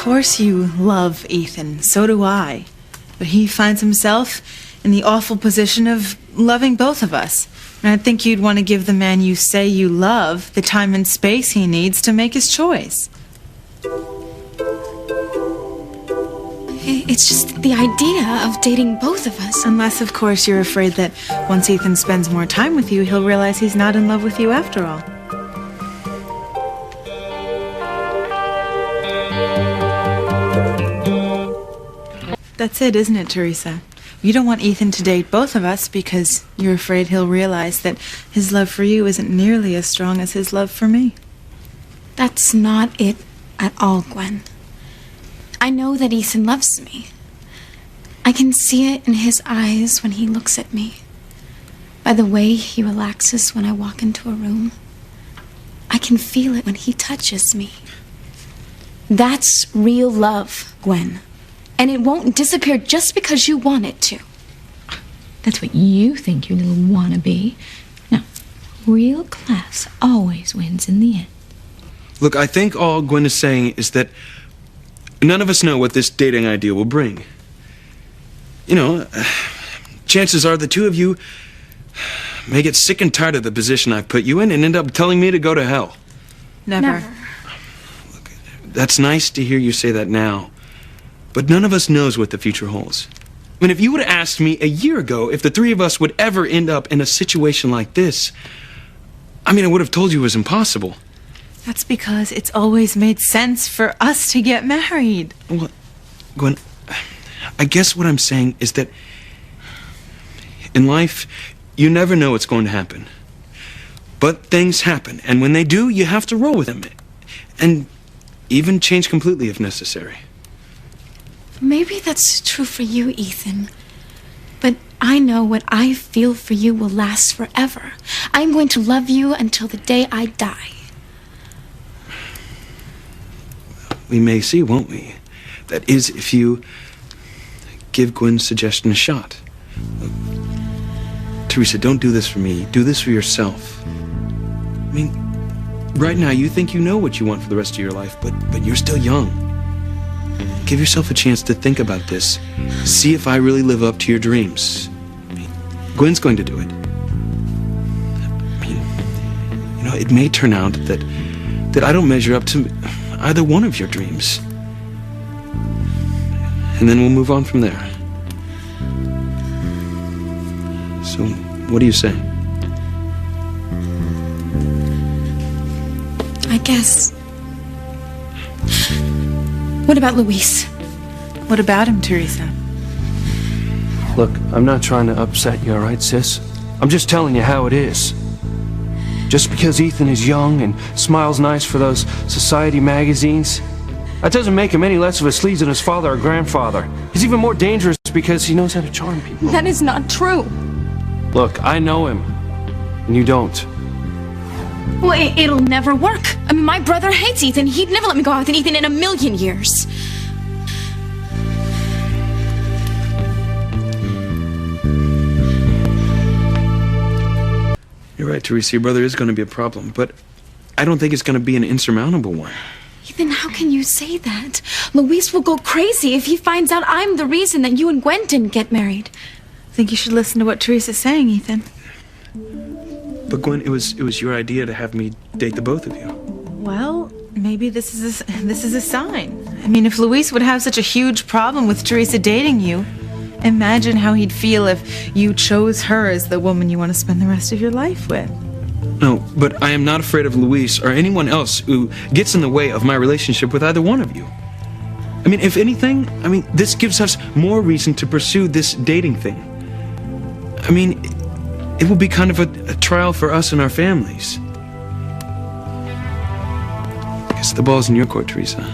course you love Ethan. So do I. But he finds himself in the awful position of loving both of us. And I think you'd want to give the man you say you love the time and space he needs to make his choice. It's just the idea of dating both of us. Unless, of course, you're afraid that once Ethan spends more time with you, he'll realize he's not in love with you after all. That's it, isn't it, Theresa? You don't want Ethan to date both of us because you're afraid he'll realize that his love for you isn't nearly as strong as his love for me. That's not it at all, Gwen. I know that Ethan loves me. I can see it in his eyes when he looks at me. By the way he relaxes when I walk into a room. I can feel it when he touches me. That's real love, Gwen. And it won't disappear just because you want it to. That's what you think, you little wannabe. No, real class always wins in the end. Look, I think all Gwen is saying is that none of us know what this dating idea will bring. You know, chances are the two of you may get sick and tired of the position I've put you in and end up telling me to go to hell. Never. Look, that's nice to hear you say that now. But none of us knows what the future holds. I mean, if you would have asked me a year ago if the three of us would ever end up in a situation like this, I would have told you it was impossible. That's because it's always made sense for us to get married. Well, Gwen, I guess what I'm saying is that in life, you never know what's going to happen. But things happen, and when they do, you have to roll with them. And even change completely if necessary. Maybe that's true for you, Ethan. But I know what I feel for you will last forever. I'm going to love you until the day I die. We may see, won't we? That is, if you give Gwen's suggestion a shot. Theresa, don't do this for me. Do this for yourself. Right now you think you know what you want for the rest of your life, but you're still young. Give yourself a chance to think about this. See if I really live up to your dreams. Gwen's going to do it. It may turn out that I don't measure up to either one of your dreams. And then we'll move on from there. So, what do you say? I guess. What about Luis? What about him, Theresa? Look, I'm not trying to upset you, all right, sis? I'm just telling you how it is. Just because Ethan is young and smiles nice for those society magazines, that doesn't make him any less of a sleaze than his father or grandfather. He's even more dangerous because he knows how to charm people. That is not true. Look, I know him, and you don't. Well, it'll never work. My brother hates Ethan. He'd never let me go out with Ethan in a million years. You're right, Theresa. Your brother is going to be a problem, but I don't think it's going to be an insurmountable one. Ethan, how can you say that? Luis will go crazy if he finds out I'm the reason that you and Gwen didn't get married. I think you should listen to what Theresa's saying, Ethan. But Gwen, it was your idea to have me date the both of you. Well, maybe this is a sign. If Luis would have such a huge problem with Theresa dating you, imagine how he'd feel if you chose her as the woman you want to spend the rest of your life with. No, but I am not afraid of Luis or anyone else who gets in the way of my relationship with either one of you. If anything, this gives us more reason to pursue this dating thing. It will be kind of a trial for us and our families. I guess the ball's in your court, Theresa.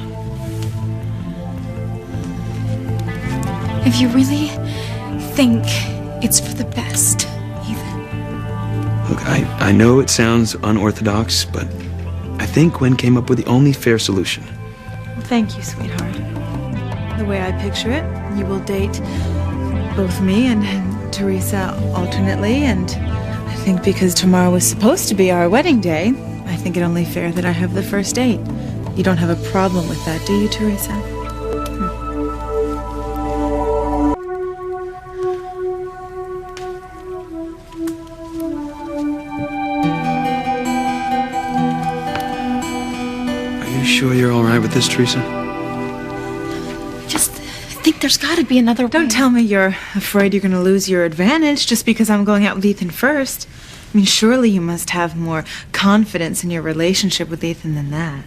If you really think it's for the best, Ethan. Look, I know it sounds unorthodox, but I think Gwen came up with the only fair solution. Well, thank you, sweetheart. The way I picture it, you will date both me and Theresa alternately, and I think because tomorrow was supposed to be our wedding day, I think it only fair that I have the first date. You don't have a problem with that, do you, Theresa? with this, Theresa? Just think there's got to be another way. Don't tell me you're afraid you're going to lose your advantage just because I'm going out with Ethan first. I mean, surely you must have more confidence in your relationship with Ethan than that.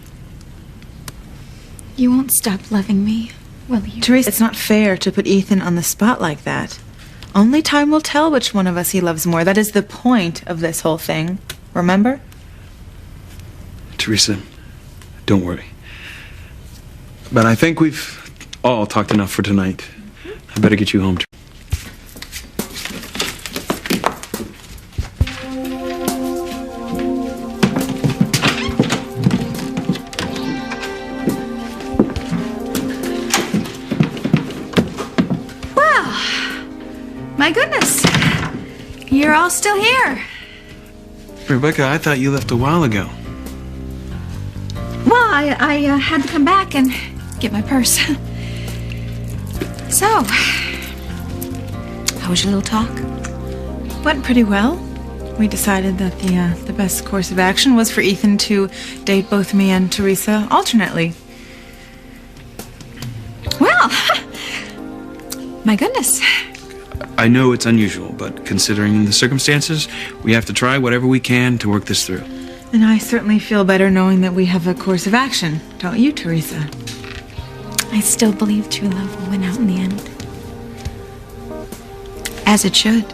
You won't stop loving me, will you? Theresa, it's not fair to put Ethan on the spot like that. Only time will tell which one of us he loves more. That is the point of this whole thing. Remember? Theresa, don't worry. But I think we've all talked enough for tonight. I better get you home. My goodness. You're all still here. Rebecca, I thought you left a while ago. Well, I had to come back and get my purse. So, how was your little talk? Went pretty well. We decided that the best course of action was for Ethan to date both me and Theresa alternately. Well, my goodness. I know it's unusual, but considering the circumstances, we have to try whatever we can to work this through. And I certainly feel better knowing that we have a course of action, don't you, Theresa? I still believe true love will win out in the end. As it should.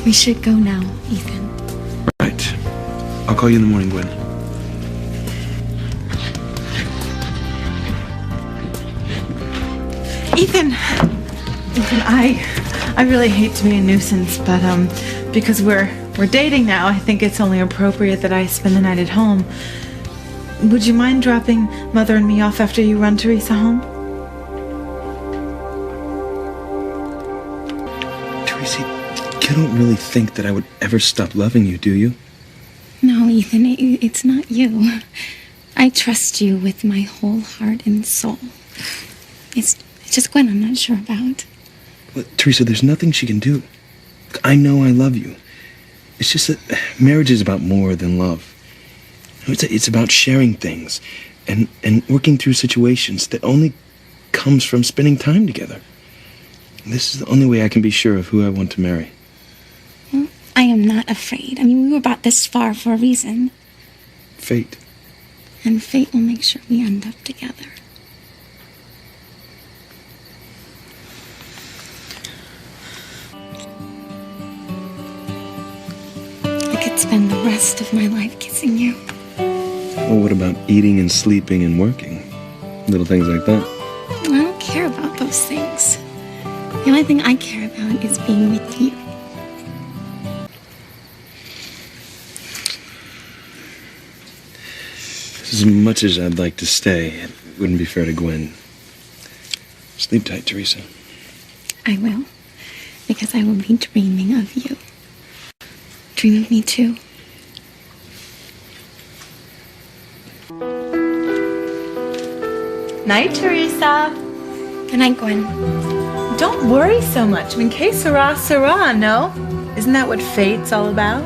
We should go now, Ethan. Right. I'll call you in the morning, Gwen. Ethan, I really hate to be a nuisance, but because we're dating now, I think it's only appropriate that I spend the night at home. Would you mind dropping Mother and me off after you run Theresa home? Theresa, you don't really think that I would ever stop loving you, do you? No, Ethan, it's not you. I trust you with my whole heart and soul. It's just Gwen I'm not sure about. Well, Theresa, there's nothing she can do. I know I love you. It's just that marriage is about more than love. It's about sharing things and working through situations that only comes from spending time together. This is the only way I can be sure of who I want to marry. Well, I am not afraid. I mean, we were brought this far for a reason. Fate. And fate will make sure we end up together. I could spend the rest of my life kissing you. Well, what about eating and sleeping and working? Little things like that. I don't care about those things. The only thing I care about is being with you. As much as I'd like to stay, it wouldn't be fair to Gwen. Sleep tight, Theresa. I will, because I will be dreaming of you. Dream of me too. Night, Theresa. Good night, Gwen. Don't worry so much. I mean, que sera, sera, no? Isn't that what fate's all about?